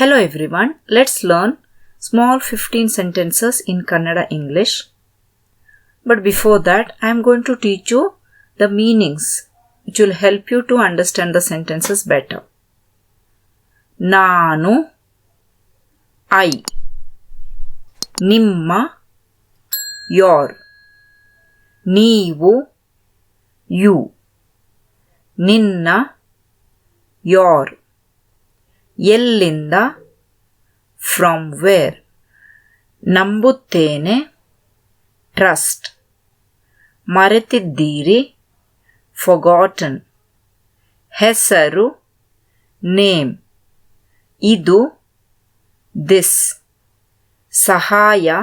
Hello everyone, let's learn small 15 sentences in Kannada English. But before that, I am going to teach you the meanings which will help you to understand the sentences better. Nanu, I. Nimma, your. Neevu, you. Ninna, your. Yellinda, from where. ನಂಬುತ್ತೇನೆ, trust. ಮರೆತಿದ್ದೀರಿ, forgotten. ಹೆಸರು, name. ಇದು, this. ಸಹಾಯ,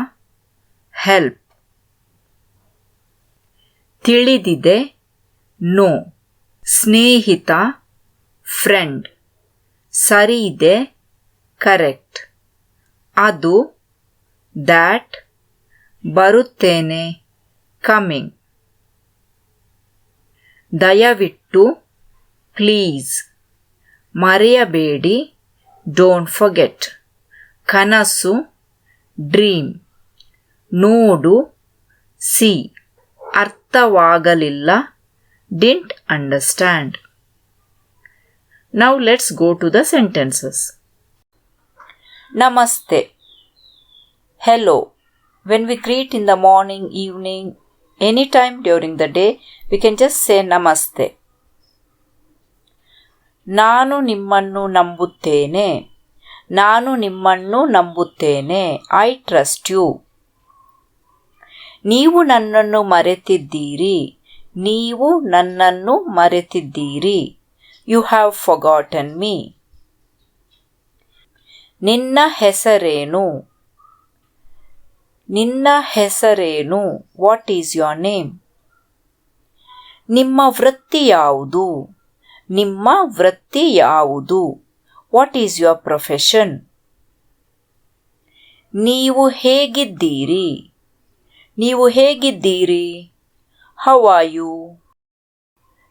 help. ತಿಳಿದಿದೆ, know. ಸ್ನೇಹಿತ, friend. ಸರಿ ಇದೆ, correct. ಅದು, that. ಬರುತ್ತೇನೆ, ಕಮಿಂಗ್. ದಯವಿಟ್ಟು, ಪ್ಲೀಸ್. ಮರೆಯಬೇಡಿ, ಡೋಂಟ್ ಫರ್ಗೆಟ್. ಕನಸು, ಡ್ರೀಮ್. ನೋಡು, ಸಿ. ಅರ್ಥವಾಗಲಿಲ್ಲ, didn't understand. Now let's go to the sentences. Namaste. Hello. When we greet in the morning, evening, anytime during the day, we can just say namaste. ನಾನು ನಿಮ್ಮನ್ನು ನಂಬುತ್ತೇನೆ. ನಾನು ನಿಮ್ಮನ್ನು ನಂಬುತ್ತೇನೆ. I trust you. ನೀವು ನನ್ನನ್ನು ಮರೆತಿದ್ದೀರಿ. ನೀವು ನನ್ನನ್ನು ಮರೆತಿದ್ದೀರಿ. You have forgotten me. ನಿನ್ನ ಹೆಸರೇನು? ನಿನ್ನ ಹೆಸರೇನು? What is your name? ನಿಮ್ಮ ವೃತ್ತಿ ಯಾವುದು? ನಿಮ್ಮ ವೃತ್ತಿ ಯಾವುದು? What is your profession? ನೀವು ಹೇಗಿದ್ದೀರಿ? ನೀವು ಹೇಗಿದ್ದೀರಿ? How are you?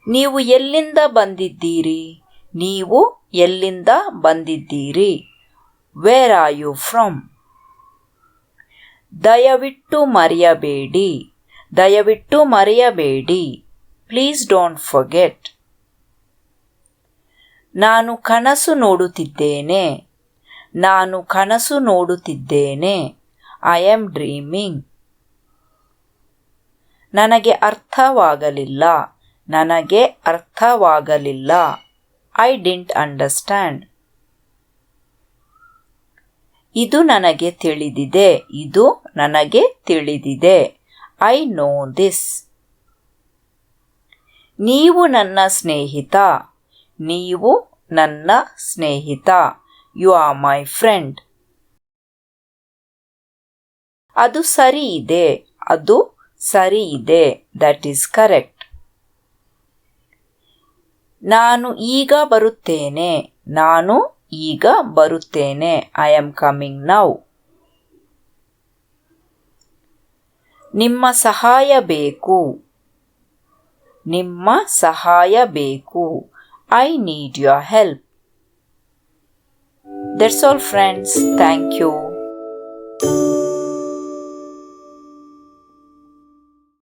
ನೀವು ಎಲ್ಲಿಂದ ಬಂದಿದ್ದೀರಿ? ನೀವು ಎಲ್ಲಿಂದ ಬಂದಿದ್ದೀರಿ? Where are you from? ದಯವಿಟ್ಟು ಮರೆಯಬೇಡಿ. ದಯವಿಟ್ಟು ಮರೆಯಬೇಡಿ. Please don't forget. ನಾನು ಕನಸು ನೋಡುತ್ತಿದ್ದೇನೆ. ನಾನು ಕನಸು ನೋಡುತ್ತಿದ್ದೇನೆ. I am dreaming. ನನಗೆ ಅರ್ಥವಾಗಲಿಲ್ಲ. ನನಗೆ ಅರ್ಥವಾಗಲಿಲ್ಲ. I didn't understand. ಇದು ನನಗೆ ತಿಳಿದಿದೆ. ಇದು ನನಗೆ ತಿಳಿದಿದೆ. I know this. ನೀವು ನನ್ನ ಸ್ನೇಹಿತ. ನೀವು ನನ್ನ ಸ್ನೇಹಿತ. You are my friend. ಅದು ಸರಿ ಇದೆ. ಅದು ಸರಿ ಇದೆ. That is correct. ನಾನು ಈಗ ಬರುತ್ತೇನೆ. ನಾನು ಈಗ ಬರುತ್ತೇನೆ. I am coming now. ನಿಮ್ಮ ಸಹಾಯ ಬೇಕು. ನಿಮ್ಮ ಸಹಾಯ ಬೇಕು. I need your help. That's all friends. Thank you.